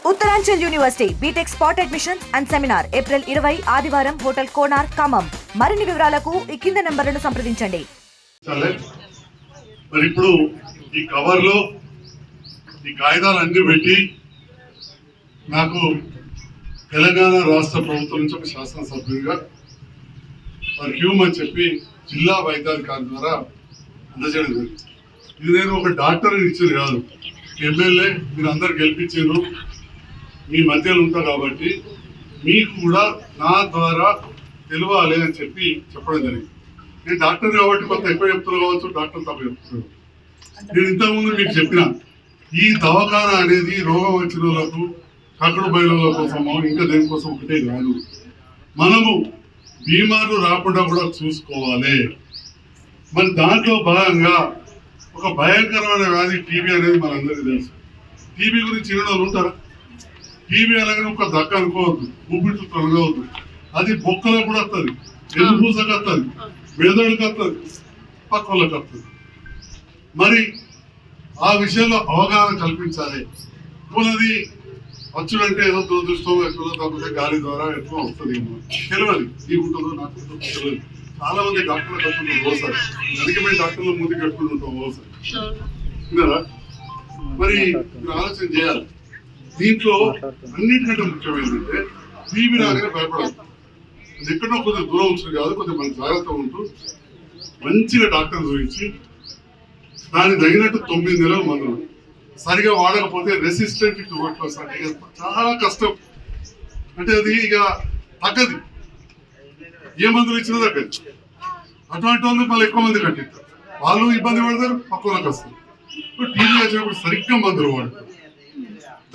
Uttaranchal university B Tech spot admissions and seminar April 20 ఆదివారం hotel కోనార్ Khammam. మరిన్ని వివరాలకు ఈ కింద నంబర్లను సంప్రదించండి. మరి ఇప్పుడు ఈ కవర్లో ఈ కాగితాలన్నీ పెట్టి నాకు తెలంగాణ రాష్ట్ర ప్రభుత్వం నుంచి ఒక శాసనసభ్యుడిగా మరి హ్యూమ్ అని చెప్పి జిల్లా వైద్యాధికారి ద్వారా అందజేయడం జరిగింది. ఇది నేను ఒక డాక్టర్ ఇచ్చింది కాదు, ఎమ్మెల్యే మీరు అందరు గెలిపించారు, మీ మధ్యలో ఉంటారు కాబట్టి మీకు కూడా నా ద్వారా తెలియాలి అని చెప్పి చెప్పడం జరిగింది. నేను డాక్టర్ కాబట్టి కొంత ఎక్కువ చెప్తున్నా కావచ్చు, డాక్టర్ తప్ప చెప్తున్నాను. నేను ఇంతకుముందు మీకు చెప్పిన ఈ దవాఖాన అనేది రోగం వచ్చిన వాళ్ళకు కక్కడు బయలుల కోసమో ఇంకా దేనికోసం ఒకటే కాదు, మనము బీమార్లు రాకుండా కూడా చూసుకోవాలి. మరి దాంట్లో భాగంగా ఒక భయంకరమైన వ్యాధి టీబీ అనేది మనందరికీ తెలుసు. టీబీ గురించి వినడం ఉంటారా? టీబీ అనగానే ఒక దక్క అనుకోవద్దు, ఊపిరితో తొలగవద్దు. అది బొక్కలో కూడా వస్తుంది, ఎల్లు పూసకు వస్తుంది, మెదడుకి వస్తుంది, పక్క వాళ్ళకి వస్తుంది. మరి ఆ విషయంలో అవగాహన కల్పించాలి. పూలది వచ్చుడంటే ఏదో దురదృష్టం ఎక్కువ తప్పితే గాలి ద్వారా ఎక్కువ వస్తుంది, తెలియదు నీకుంటుందో నాకు తెలియదు. చాలా మంది డాక్టర్లు కట్టుకుంటారు ఓసారి, అందుకే మేము డాక్టర్లు ముందు కట్టుకుంటుంటాం ఓసారి, విన్నారా? మరి మీరు ఆలోచన చేయాలి. దీంట్లో అన్నిటికంటే ముఖ్యమైనదంటే టీబీ రాగానే భయపడాలి. అది ఎక్కడో కొద్దిగా దూరం ఉంటుంది కాదు, కొద్దిగా మన జాగ్రత్త ఉంటూ మంచిగా డాక్టర్ చూపించి దానికి తగినట్టు 9 నెలల మందులు సరిగా వాడకపోతే రెసిస్టెంట్ ట్యూబర్క్యులోసిస్ అంటే చాలా కష్టం. అంటే అది ఇక తగ్గది, ఏ మందులు ఇచ్చినా తగ్గదు. అటువంటి వాళ్ళు మళ్ళీ ఎక్కువ మంది కట్టిస్తారు, వాళ్ళు ఇబ్బంది పడతారు, పక్క వాళ్ళకి వస్తారు. ఇప్పుడు టీబీ వచ్చినప్పుడు సరిగ్గా మందులు వాడతారు.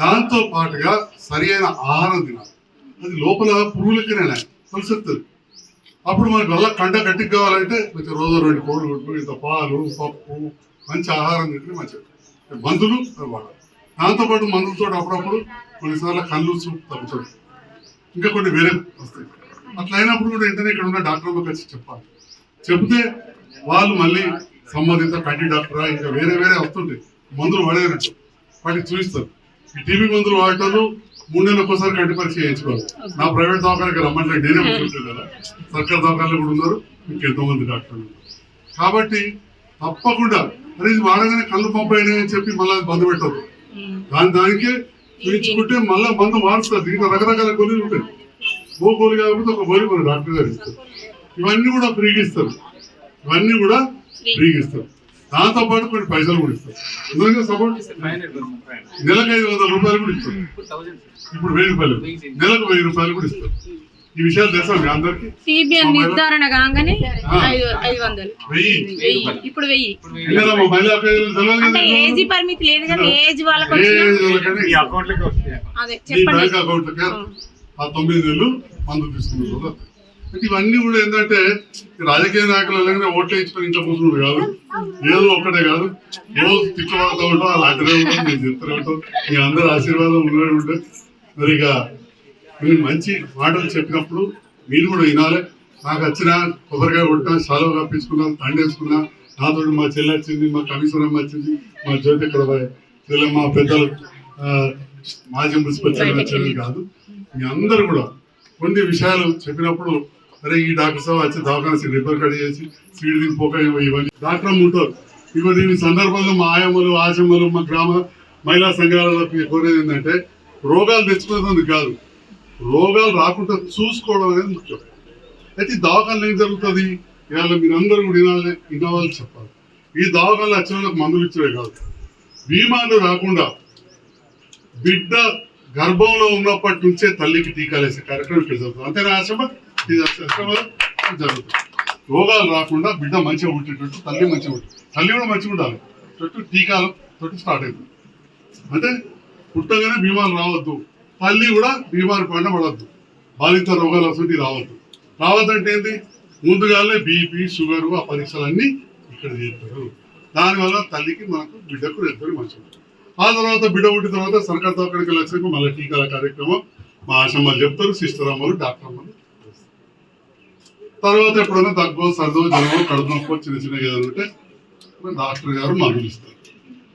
దాంతో పాటుగా సరి అయిన ఆహారం తినాలి. అది లోపల పురుగులకినే తొలిసెత్తుంది. అప్పుడు మనకి వల్ల కంట గట్టికి కావాలంటే కొంచెం రోజు 2 కోళ్ళు కొట్టు, ఇంత పాలు, పప్పు, మంచి ఆహారం తింటే మంచిది. మందులు వాడాలి. దాంతోపాటు మందులతో అప్పుడప్పుడు కొన్నిసార్లు కళ్ళు చూపు తగ్గుతుంది, ఇంకా కొన్ని వేరే వస్తాయి. అట్లా అయినప్పుడు కూడా వెంటనే ఇక్కడ ఉన్న డాక్టర్లకు వచ్చి చెప్పాలి. చెబితే వాళ్ళు మళ్ళీ సంబంధిత కంటి డాక్టరా ఇంకా వేరే వేరే వస్తుంటాయి, మందులు వాడేనట్టు వాటికి చూపిస్తారు. ఈ టీబీ మందులు వాడటాలు 3 నెలలకు ఒకసారి కంటి పరీక్ష చేయించుకోవాలి. నా ప్రైవేట్ దవాఖానకి రమ్మంటే నేనే కూర్చుంటుంది కదా, సర్కారు దవాఖానలో కూడా ఉన్నారు, ఇంకెంతో మంది డాక్టర్లు. కాబట్టి తప్పకుండా అరే ఇది వాడగానే కళ్ళు పంపు అయినాయని చెప్పి మళ్ళీ మందు పెట్టదు, దానికే చూపించుకుంటే మళ్ళీ మందు మారుస్తారు. దీంట్లో రకరకాల గోళీలు ఉంటాయి. ఓ గోళీ కాకపోతే ఒక గోళీ మన డాక్టర్ గారు ఇస్తారు. ఇవన్నీ కూడా ఫ్రీగా ఇస్తారు, ఇవన్నీ కూడా ఫ్రీగా ఇస్తారు. దాంతో పాటు కొన్ని పైసలు కూడా ఇస్తారు. సపోర్ట్ నెలకు 500 రూపాయలు కూడా ఇస్తారు. ఇప్పుడు 1000 రూపాయలు, నెలకు 1000 రూపాయలు కూడా ఇస్తారు. ఈ విషయాలు తెలుసా మీ అందరికి? నిర్ధారణ కాగానే 500 ఇప్పుడు 1000 ఏజ్ పరిమితి లేదు కదా, ఏజ్ వాళ్ళకి బ్యాంక్ అకౌంట్లకే ఆ 9 నెలలు మందు తీసుకున్నారు. ఇవన్నీ కూడా ఏంటంటే రాజకీయ నాయకులు ఓట్లు వేయించుకొని ఇంట్లో కూర్చున్నారు కాదు, ఏదో ఒక్కటే కాదు, రోజు తిట్టుబడతా ఉంటాం, అలాంటిదే ఉంటాం, నేను చెప్తూనే ఉంటాం. మీ అందరి ఆశీర్వాదం ఉన్నది ఉంటే మరి ఇక మీరు మంచి మాటలు చెప్పినప్పుడు మీరు కూడా వినాలి. నాకు వచ్చిన కొబ్బరికాయ కొట్టినా, శాలువా కప్పించుకున్నాను, దండేసుకున్నా, నాతో మా చెల్లి వచ్చింది, మా కమిషనర్ అమ్మ వచ్చింది, మా జ్యోతి ఇక్కడ చెల్లె, మా పెద్దలు మాజీ మున్సిపల్ చైర్మన్ వచ్చింది కాదు. మీ అందరూ కూడా కొన్ని విషయాలు చెప్పినప్పుడు అరే ఈ డాక్టర్ సాబ్ వచ్చి దవాఖాన రిపేర్ కట్ చేసి సీడ్ దిగిపోక ఇవన్నీ డాక్టర్ ఉంటారు. ఇక దీని సందర్భంలో మా ఆయమ్మలు, ఆశమ్మలు, మా గ్రామ మహిళా సంఘాలకు కోరేది ఏంటంటే రోగాలు తెచ్చుకునేది కాదు, రోగాలు రాకుండా చూసుకోవడం అనేది ముఖ్యం. అయితే ఈ దవాఖానలో ఏం జరుగుతుంది, ఇవాళ మీరందరూ కూడా వినాలి చెప్పాలి. ఈ దవాఖానలో వచ్చిన వాళ్ళకి మందులు ఇచ్చే కాదు, బీమాలు రాకుండా బిడ్డ గర్భంలో ఉన్నప్పటి నుంచే తల్లికి టీకాలు వేసే కార్యక్రమం ఇక్కడ జరుగుతుంది. అంతేనా ఆశ్రమ? ఇది జరుగుతుంది. రోగాలు రాకుండా బిడ్డ మంచిగా ఉండేటట్టు తల్లి మంచిగా ఉంటుంది, తల్లి కూడా మంచిగా ఉండాలి. చుట్టూ టీకాలు తోటి స్టార్ట్ అవుతుంది. అంటే పుట్టగానే బీమారు రావద్దు, తల్లి కూడా బీమారు పడిన పడద్దు, బాధిత రోగాలు వస్తుంది రావద్దు. రావద్దంటే ఏంటి, ముందుగానే బీపీ, షుగర్ ఆ పరీక్షలన్నీ ఇక్కడ చేస్తారు. దానివల్ల తల్లికి మనకు బిడ్డకు ఇద్దరు మంచిగా ఉంటుంది. ఆ తర్వాత బిడ్డ పుట్టిన తర్వాత సర్కారు దవాఖానకి వచ్చినాక మళ్ళీ టీకాల కార్యక్రమం మా ఆశమ్మలు చెప్తారు, సిస్టర్ అమ్మలు, డాక్టర్ అమ్మలు. తర్వాత ఎప్పుడైనా దగ్గు, సర్దో, జ్వరం, కడుపు నొప్పి చిన్న చిన్న ఏదైనా ఉంటే డాక్టర్ గారు మందులు ఇస్తారు.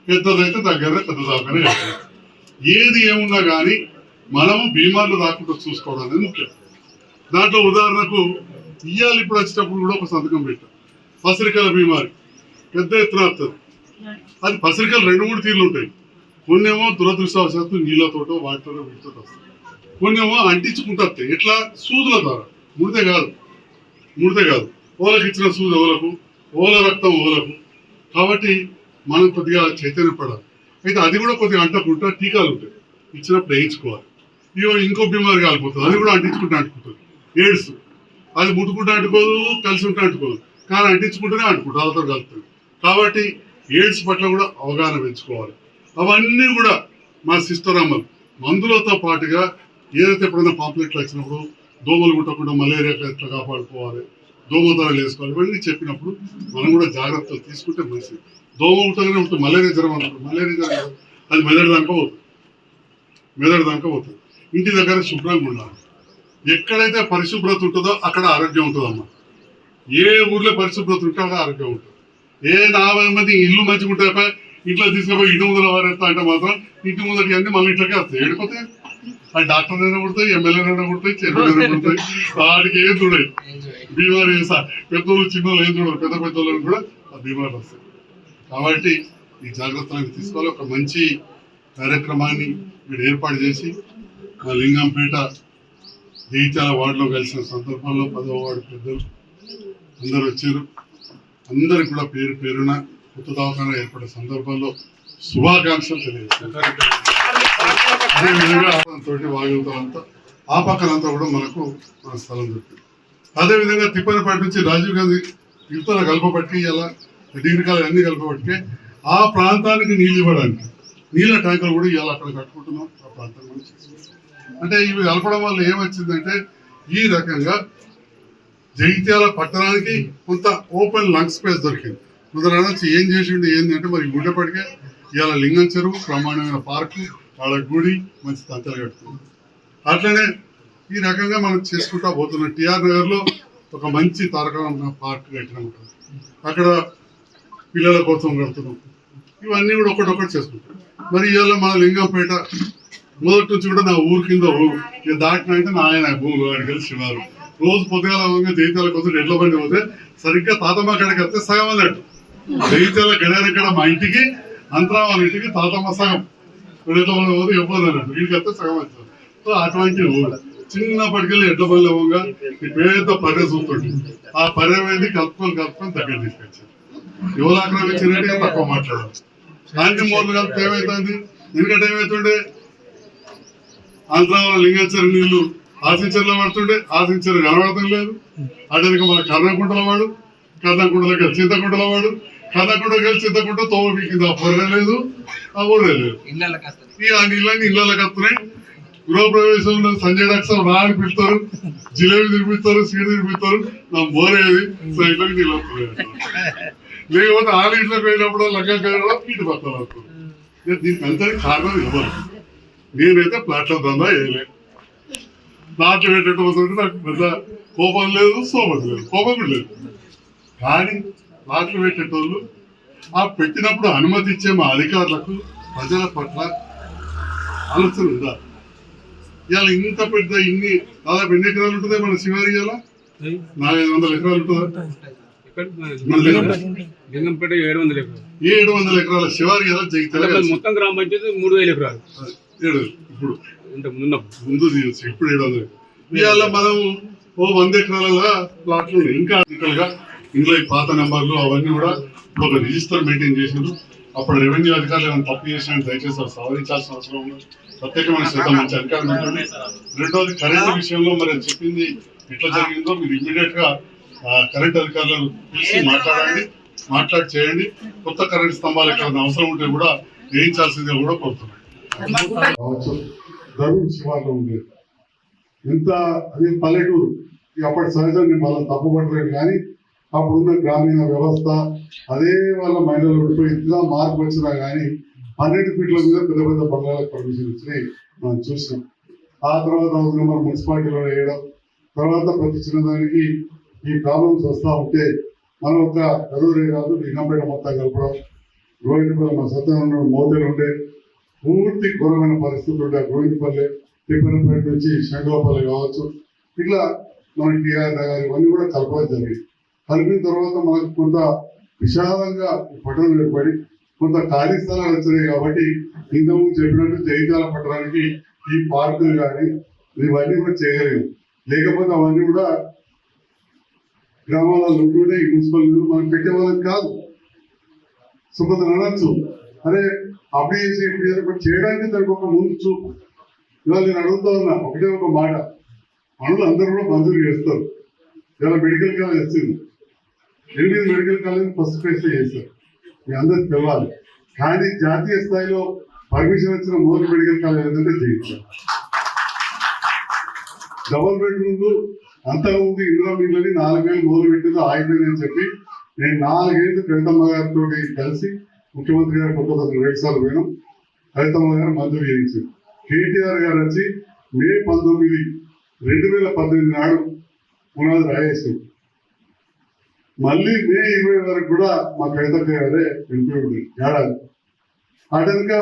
పెద్దదైతే దగ్గర పెద్ద దవాఖాన కట్టారు. ఏది ఏమున్నా కానీ మనము బీమార్లు రాకుండా చూసుకోవడం అనేది ముఖ్యం. దాంట్లో ఉదాహరణకు ఇయ్యాలి ఇప్పుడు వచ్చేటప్పుడు కూడా ఒక సంతకం పెట్టాం. పసిరికల బీమారి పెద్ద ఎత్తున వస్తుంది. అది పసిరికలు 2-3 తీర్లు ఉంటాయి. కొన్నేమో దురదృష్టవశాత్తు నీళ్ళతోటో వాటితో వీటితో వస్తాయి. కొన్నేమో అంటించుకుంటే ఎట్లా సూదుల ద్వారా ముడితే కాదు ఓలకు ఇచ్చిన సూది ఓలకు, ఓల రక్తం ఓలకు. కాబట్టి మనం కొద్దిగా చైతన్యపడాలి. అయితే అది కూడా కొద్దిగా అంటకుండా టీకాలు ఉంటాయి, ఇచ్చినప్పుడు వేయించుకోవాలి. ఇంకో బీమారి కాలిపోతుంది, అది కూడా అంటుకుంటుంది. ఎయిడ్స్ అది ముట్టుకుంటూ అంటుకోదు, కలిసి ఉంటే అంటుకోదు, కానీ అంటించుకుంటూనే అంటుకుంటుంది, వాళ్ళతో కలుపుతుంది. కాబట్టి ఎయిడ్స్ పట్ల కూడా అవగాహన పెంచుకోవాలి. అవన్నీ కూడా మా సిస్టర్ అమ్మలు మందులతో పాటుగా ఏదైతే ఎప్పుడైనా పాంప్లెట్లు వచ్చినప్పుడు దోమలు కుట్టకుండా మలేరియా ఎట్లా కాపాడుకోవాలి, దోమదారాలు వేసుకోవాలి, ఇవన్నీ చెప్పినప్పుడు మనం కూడా జాగ్రత్తలు తీసుకుంటే మంచిది. దోమ కుట్టగానే ఉంటుంది మలేరియా జ్వరం అనుకుంటుంది. మలేరియా జ్వరం అది మెదడు దాకా పోతుంది. ఇంటి దగ్గర శుభ్రంగా ఉండాలి. ఎక్కడైతే పరిశుభ్రత ఉంటుందో అక్కడ ఆరోగ్యం ఉంటుందమ్మా. ఏ ఊర్లో పరిశుభ్రత ఉంటే అక్కడ ఆరోగ్యం ఉంటుంది. 40 మంది ఇల్లు మంచిగా ఉంటాయి, ఇంట్లో తీసుకుపోయి ఇంటి ముందర వారేస్తా అంటే మాత్రం ఇంటి ముందరికి అన్ని మళ్ళీ ఇంట్లోకి వస్తాయి. ఏడిపోతాయి. అది డాక్టర్ అయినా కుడతాయి, ఎమ్మెల్యేనైనా కుడతాయి, చైర్మన్ కుడతాయి. వాటికి ఏం చూడాయి బీమారు. పెద్దోళ్ళు చిన్నోళ్ళు ఏం చూడరు, పెద్ద వాళ్ళని కూడా ఆ బీమార్లు వస్తాయి. కాబట్టి ఈ జాగ్రత్తలను తీసుకోవాలి. ఒక మంచి కార్యక్రమాన్ని మీరు ఏర్పాటు చేసి మా లింగంపేట జగిత్యాల వార్డులో కలిసిన సందర్భంలో 10వ వార్డు పెద్దలు అందరూ వచ్చారు. అందరికి కూడా పేరున కొత్త దవాఖాన ఏర్పడే సందర్భంలో శుభాకాంక్షలు తెలియజేస్తారు. అదేవిధంగా తోటి వాయువుతో ఆ పక్కనంతా కూడా మనకు మన స్థలం దొరికింది. అదేవిధంగా తిప్పనపేట నుంచి రాజీవ్ గాంధీ యువతల కలపబట్టి ఇలా డిగ్రీ కాలేజ్ అన్ని కలపబట్టికే ఆ ప్రాంతానికి నీళ్ళు ఇవ్వడానికి నీళ్ళ ట్యాంకర్లు కూడా ఇవాళ అక్కడ కట్టుకుంటున్నాం. ఆ ప్రాంతం అంటే ఇవి కలపడం వల్ల ఏమొచ్చిందంటే ఈ రకంగా జగిత్యాల పట్టణానికి కొంత ఓపెన్ లంగ్ స్పేస్ దొరికింది. కొందరు అనొచ్చు ఏం చేసిండు ఏంటంటే మరి గుడ్డపడికే ఇవాళ లింగం చెరువు బ్రహ్మాండమైన పార్కు, వాళ్ళ గుడి, మంచి తంతలు కట్టుకుంది. అట్లనే ఈ రకంగా మనం చేసుకుంటా పోతున్నాం. టిఆర్ నగర్లో ఒక మంచి తారక పార్క్ కట్టినాం, అక్కడ పిల్లల కోసం కడుతున్నాం. ఇవన్నీ కూడా ఒకటొకటి చేసుకుంటాం. మరి ఇవాళ మన లింగంపేట మొదటి నుంచి కూడా నా ఊరు కింద దాటినంటే నాయన భూములు అడిగి శివారు రోజు పొద్దుగాల జగిత్యాల కోసం ఎడ్ల బండి పోతే సరిగ్గా తాతమ్మ కాడికి వస్తే సగం అన్నట్టు. జగిత్యాల గడియారక్కడ మా ఇంటికి అంతరా వాళ్ళ ఇంటికి తాతమ్మ సగం ఎడ్ల బండి పోతే ఇవ్వదు అన్నట్టు, ఇంటికి వస్తే సగం వచ్చారు. సో అటువంటి ఊరు చిన్నప్పటికెళ్ళి ఎడ్ల బండి పోగా పెద్ద పర్య చూస్తుంటుంది. ఆ పర్యమైంది కలుపుకొని దగ్గర తీసుకొచ్చారు. యువలు ఆక్రమించినట్టుగా తక్కువ మాట్లాడారు. శాంతి మూర్లు కలిపితే ఏమవుతుంది? ఎందుకంటే ఏమవుతుండే ఆంధ్రాలో లింగేశ్వరి నీళ్లు ఆశించర్లో పడుతుండే, ఆశించరు కనబడటం లేదు. అటెనక మన కర్ణకుంటల వాడు, కర్ణకుంటలో చింతకుంటల వాడు, కర్ణకుంట కలిసి చింతకుంట తోవ పీకింది. ఆ పొర్రే లేదు, ఆ ఊరే లేదు. ఈ ఆ నీళ్ళని ఇళ్ళకి వస్తున్నాయి. గృహప్రవేశంలో సంజయ్ డాక్టర్ రాని పిలుస్తారు, జిలేబీ తినిపిస్తారు, సీడ్ తినిపిస్తారు. నా బోరేది ఇళ్ళకి నీళ్ళు వస్తున్నాయి. లేకపోతే ఆ ఇంట్లోకి పోయినప్పుడు లంగా ఇటు పక్కన వస్తుంది. దీనికి అంతటి కారణం ఇవ్వరు. నేనైతే ప్లాట్ల దందా వేయలే. ప్లాట్లు పెట్టేటప్పుడు నాకు పెద్ద కోపం లేదు, సోపం లేదు, కోపం లేదు. కానీ ప్లాట్లు పెట్టేటోళ్ళు ఆ పెట్టినప్పుడు అనుమతి ఇచ్చే మా అధికారులకు ప్రజల పట్ల ఆలోచన ఉండాలి. ఇవాళ ఇంత పెద్ద దాదాపు ఎన్ని ఎకరాలు ఉంటుంది మన శివారి? ఇవాళ 400 ఎకరాలు ఉంటుందా? 700 ఎకరాల శివారి ఇవాళ జగిత్యాల మొత్తం గ్రామ పంచాయతీ 3000 ఎకరాలు. ఇప్పుడు ముందు ఇప్పుడు 700. ఇవాళ మనం 100 ఎకరాల ప్లాట్లు ఉన్నాయి. ఇంకా గా ఇందులో పాత నెంబర్లు అవన్నీ కూడా ఒక రిజిస్టర్ మెయింటైన్ చేసిండ్రు. అప్పుడు రెవెన్యూ అధికారులు ఏమైనా తప్పు చేసినా దయచేసి సవరించాల్సిన అవసరం ఉంది. ప్రత్యేకమైన శ్రద్ధ మంచి అధికారులు ఉంటుంది. రెండోది కరెంటు విషయంలో మరి చెప్పింది ఎట్లా జరిగిందో మీరు ఇమ్మీడియట్ గా కరెంట్ అధికారులను పిలిచి మాట్లాడి చేయండి. కొత్త కరెంట్ స్తంభాలు ఎక్కడ అవసరం ఉంటే కూడా వేయించాల్సిందిగా కూడా కోరుతున్నాను. ధర్మం శివార్లో ఉండేది ఎంత అది పల్లెటూరు. అప్పటి సహజాన్ని మళ్ళీ తప్పుపడలేదు. కానీ అప్పుడున్న గ్రామీణ వ్యవస్థ అదే వాళ్ళ మైండ్లో ఉండిపోయి ఇంత మార్పు వచ్చినా కానీ 12 ఫీట్ల మీద పెద్ద పెద్ద బంగాళాలకు పర్మిషన్ ఇచ్చినాయి మనం చూసినాం. ఆ తర్వాత మన మున్సిపాలిటీలో వేయడం, తర్వాత ప్రతి చిన్నదానికి ఈ ప్రాబ్లమ్స్ వస్తూ ఉంటే మనం ఒక కరూరే కాదు లింగంపేట మొత్తం కలపడం. రోహిత్ మన సత్యం మోతలు ఉండే పూర్తి ఘోరమైన పరిస్థితులు ఉంటే గోవిందపల్లి తిప్పనపేట నుంచి శంకరపల్లి కావచ్చు, ఇట్లా మన టీఆర్ నగర్ ఇవన్నీ కూడా కలపడం జరిగింది. కలిపిన తర్వాత మనకు కొంత విశాలంగా పట్టణం ఏర్పడి కొంత ఖాళీ స్థలాలు వచ్చినాయి. కాబట్టి ఇంతకు చెప్పినట్టు జైత్యాల పట్టణానికి ఈ పార్కులు కానీ ఇవన్నీ కూడా చేయలేము. లేకపోతే అవన్నీ కూడా గ్రామాలలో ఉంటూనే ఈ మున్సిపల్ మనం పెట్టేవాళ్ళం కాదు. సుఖత అనొచ్చు, అరే అప్పుడు చేసి ఇప్పుడు చేయడానికి దానికి ఒక ముందు చూపు. ఇవాళ నేను అడుగుతా ఉన్నా ఒకటే ఒక మాట, పనులు అందరూ కూడా మంజూరు చేస్తారు. ఇవాళ మెడికల్ కాలేజ్ వచ్చింది, 8 మెడికల్ కాలేజ్ ఫస్ట్ ఫేజ్ చేశారు, మీ అందరికి తెలవాలి. కానీ జాతీయ స్థాయిలో పర్మిషన్ వచ్చిన మొదటి మెడికల్ కాలేజ్ ఏంటంటే చేయించారు. డబుల్ బెడ్రూమ్లు అంతకుముందు ఇందులో మిగిలిన 4,000 మొదలు పెట్టిందో ఆగిపోయిందని చెప్పి నేను 4 ఏళ్ళు కవితమ్మ గారితో కలిసి ముఖ్యమంత్రి గారు కొత్త 2 సార్లు పోయినాం. కవితమ్మ గారు మంజూరు చేయించారు. కేటీఆర్ గారు వచ్చి మే 19, 2018 నాడు పునాది రాయేశారు. మళ్ళీ మే 20 వరకు కూడా మా కవితక్క గారే వెళ్ళిపోయి ఏడాది. అటెనక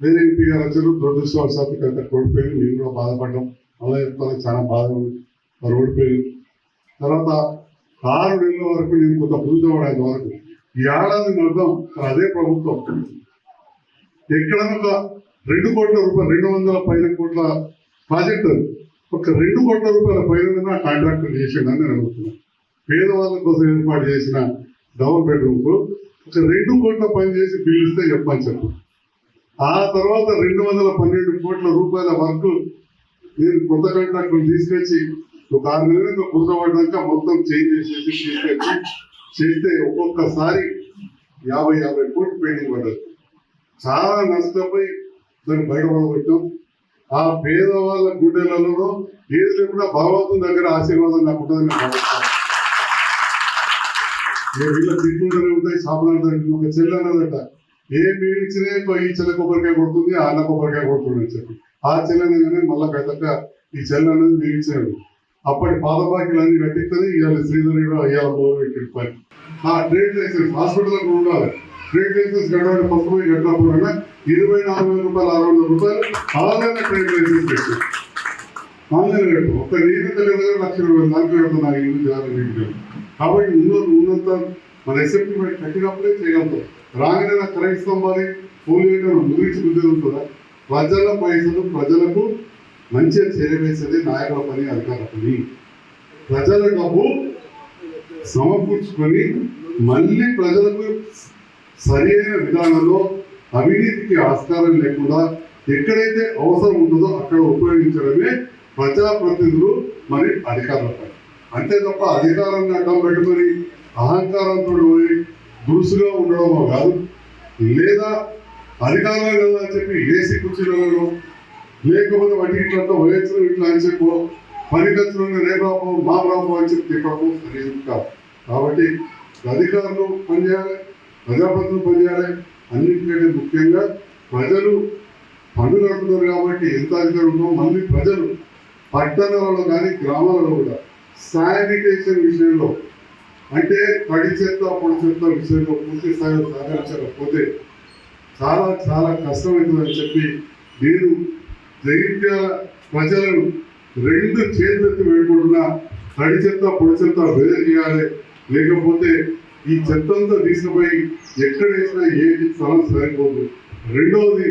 వేరే ఎంపీ గారు వచ్చారు. దురదృష్టవశాత్తు కవితక్క ఓడిపోయారు. నేను కూడా బాధపడ్డాం. అలా చెప్తాను, చాలా బాధ ఉంది. మరి ఓడిపోయారు. తర్వాత 6 నెలల వరకు నేను కొంత పూజపడేంత వరకు ఈ ఏడాది అర్థం అదే ప్రభుత్వం ఎక్కడన్నా ఒక 2 కోట్ల రూపాయలు, 200 పైన కోట్ల ప్రాజెక్టు ఒక 2 కోట్ల రూపాయల పైన కాంట్రాక్టర్ చేసిండని నేను అడుగుతున్నాను. పేదవాళ్ళ కోసం ఏర్పాటు చేసిన డబుల్ బెడ్రూమ్ ఒక 2 కోట్ల పని చేసి బిల్లు ఇస్తే చెప్పని చెప్పు. ఆ తర్వాత 212 కోట్ల రూపాయల వర్క్ నేను కొత్త కాంట్రాక్టర్ తీసుకొచ్చి ఒక 6 నెలలకు కుదరబడ్డాక మొత్తం చేంజ్ చేసేసి తీసుకొచ్చి చేస్తే ఒక్కొక్కసారి 50 కోట్లు పెండింగ్ పడ్డది. చాలా నష్టపోయి దాన్ని బయటపడబెట్టాం. ఆ పేదవాళ్ళ గుండెలలో ఏది లేకుండా భగవంతుని దగ్గర ఆశీర్వాదం నాకు ఉంటుందని భావిస్తాను. వీళ్ళ తిట్లుంటూనే ఉంటాయి. సాపనాడు ఒక చెల్లి అన్నదట, ఏమి ఇచ్చినే ఈ చెల్ల కొబ్బరికాయ కొడుతుంది, ఆ అన్న కొబ్బరికాయ కొడుతుంది అని చెప్పి ఆ చెల్లెనగానే మళ్ళా పెద్దక ఈ చెల్లి అనేది మీరు ఇచ్చాడు. అప్పటి పాత బాకీలు అన్ని కట్టిస్తేనే ఇవాళ శ్రీధర్ అయ్యాలి పని. ఆ ట్రేడ్ లైసెన్స్ హాస్పిటల్ ఉండాలి. ట్రేడ్ లైసెన్స్ కట్టడం ఫస్ట్ పోయి కట్టినప్పుడు 24,000 రూపాయలు, 600 రూపాయలు ఆన్లైన్ ట్రేడ్ లైసెన్స్ పెట్టి ఆన్లైన్ కట్టు. ఒక్క నేను తెలియదు ₹1,00,000 దాంట్లో నాకు ఇల్లు చేయాలి. కాబట్టి ఉన్నంత మన ఎసెప్టిమెంట్ కట్టినప్పుడే చేయగలుగుతాం. రాగానే నాకు కరెక్ట్ మరి ఫోన్ చేయడం గురించి బుద్ధి ఉంటుందా? ప్రజల పైసలు ప్రజలకు మంచిగా చేరవేసేది నాయకుల పని, అధికారుల పని. ప్రజల డబ్బు సమకూర్చుకొని మళ్ళీ ప్రజలకు సరి అయిన విధానంలో అవినీతికి ఆస్కారం లేకుండా ఎక్కడైతే అవసరం ఉంటుందో అక్కడ ఉపయోగించడమే ప్రజాప్రతినిధులు మరి అధికారుల పని. అంతే తప్ప అధికారాన్ని అడ్డం పెట్టుకొని అహంకారంతో దురుసుగా ఉండడమో కాదు, లేదా అధికారులు కదా అని చెప్పి ఏసీ కుర్చీలలో లేకపోతే వాటి ఇట్లా వయస్సు ఇట్లా అని చెప్పో పని ఖర్చులను రేపాపో మా రాపో అని చెప్పి తిప్పడం సరైనది కాదు. కాబట్టి అధికారులు పనిచేయాలి, ప్రజాప్రతినిధులు పనిచేయాలి. అన్నింటికంటే ముఖ్యంగా ప్రజలు పన్ను కడుతున్నారు కాబట్టి ఎంత అధికారులు ఉందో మళ్ళీ ప్రజలు పట్టణాలలో కానీ గ్రామాలలో కూడా శానిటేషన్ విషయంలో అంటే తడి చెత్త పొడి చెత్త విషయంలో పూర్తి స్థాయిలో సహకరించకపోతే చాలా చాలా కష్టమవుతుందని చెప్పి నేను జగిత్యాల ప్రజలను 2 చేతులెత్తి వేడుకుంటున్నా. తడి చెత్త పొడి చెత్త వేరు చేయాలి. లేకపోతే ఈ చెత్త అంతా తీసుకుపోయి ఎక్కడ వేసినా ఏ స్థలం సరిపోదు. రెండవది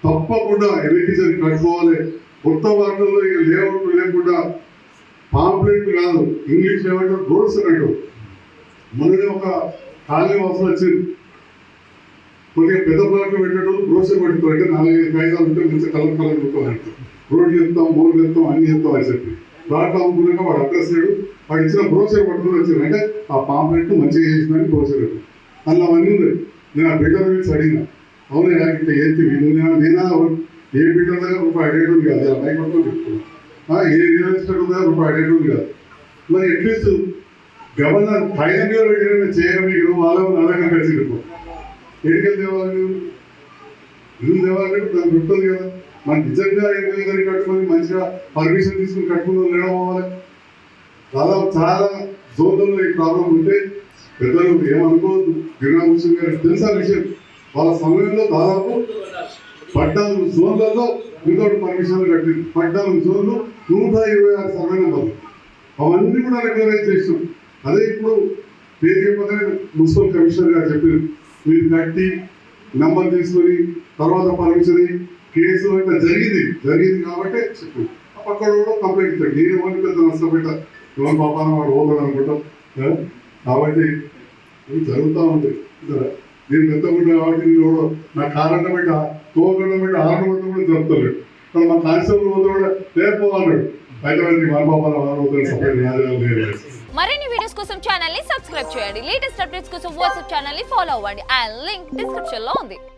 తప్పకుండా ఎలక్ట్రిసిటీ కట్టుకోవాలి. కొత్త వాటిల్లో ఇక లేఅవుట్ లేకుండా పాంప్లెట్ కాదు, ఇంగ్లీష్ ఏమంటారు రోడ్స్ అన్నట్టు. మొన్ననే ఒక కాలనీ వాసన వచ్చింది. కొద్దిగా పెద్ద ప్లాట్లు పెట్టడం గ్రోసరీ పెడుతూ అంటే 4-5 కాగితాలు ఉంటే మంచి కలర్ పెడతాం, రోడ్లు చెప్తాం, మూడు చెప్తాం, అన్ని చెప్తాం అని చెప్పి ప్లాట్లు అమ్ముకున్నాక వాడు అడ్రస్ లేడు. వాడు ఇచ్చిన గ్రోసరీ పట్టుకుని వచ్చింది అంటే ఆ పాంప్లెట్ మంచిగా చేసిందని గ్రోసరీ అందులో అవన్నీ ఉన్నాయి. నేను ఆ బిల్డర్ గురించి అడిగిన, అవునా ఇట్లా ఏంటి నేనా ఏ బిల్డర్ దగ్గర రూపాయి అడిగేటోడు కాదు, ఇలా బైక్ పట్టుకొని చెప్తున్నా. ఏ రియల్ ఎస్టేట్ దగ్గర రూపాయి అడిగేటోడు కాదు. మరి అట్లీస్ట్ గవర్నర్ ఫైనల్ ఇయర్ పెట్టిన చేయడం మీకు వాళ్ళ నల్లగా కలిసి ఎడికలు తేవాలి, ఇల్లు తేవాలంటే దానికి ఉంటుంది కదా. మన నిజంగా ఎన్ని కట్టుకొని మంచిగా పర్మిషన్ తీసుకుని కట్టుకుని లేడం అవ్వాలి. దాదాపు చాలా జోన్లలో ఈ ప్రాబ్లం ఉంటే పెద్దలు ఏమనుకోవద్దు. గిరినాభూషణ్ గారికి తెలుసా విషయం. వాళ్ళ సమయంలో దాదాపు 14 జోన్లలో వితౌట్ పర్మిషన్ కట్టింది. 14 జోన్లు 126 సర్వే నెంబర్లు అవన్నీ కూడా రెగ్యులరైజ్ చేసాం. అదే ఇప్పుడు పేరు చెప్పగానే మున్సిపల్ కమిషనర్ గారు చెప్పారు, మీరు కట్టి నెంబర్ తీసుకొని తర్వాత పర్మిషన్ కేసు అంటే జరిగింది కాబట్టి చెప్పారు. పక్కన కూడా కంప్లైంట్ ఇస్తాడు. నేను ఎవరిని పెద్ద నష్టపెట్ట ఎవరి పాపాన వాడు పోతాడు అనుకుంటాం. కాబట్టి ఇవి జరుగుతూ ఉంటాయి. నేను పెద్ద కూడా కాబట్టి కూడా నా కారణం పెట్టి తోగడం పెట్టి ఆరణం కూడా జరుగుతాడు. కానీ మా కానిస్టేబుల్ పోతే కూడా రేపు అన్నాడు. అయితే మన పాపాన వాడు పోతాడు సపరేట్. మరిన్ని వీడియోస్ కోసం ఛానల్ ని సబ్స్క్రైబ్ చేయండి. లేటెస్ట్ అప్డేట్స్ కోసం వాట్సాప్ ఛానల్ ని ఫాలో అవ్వండి. అండ్ లింక్ డిస్క్రిప్షన్ లో ఉంది.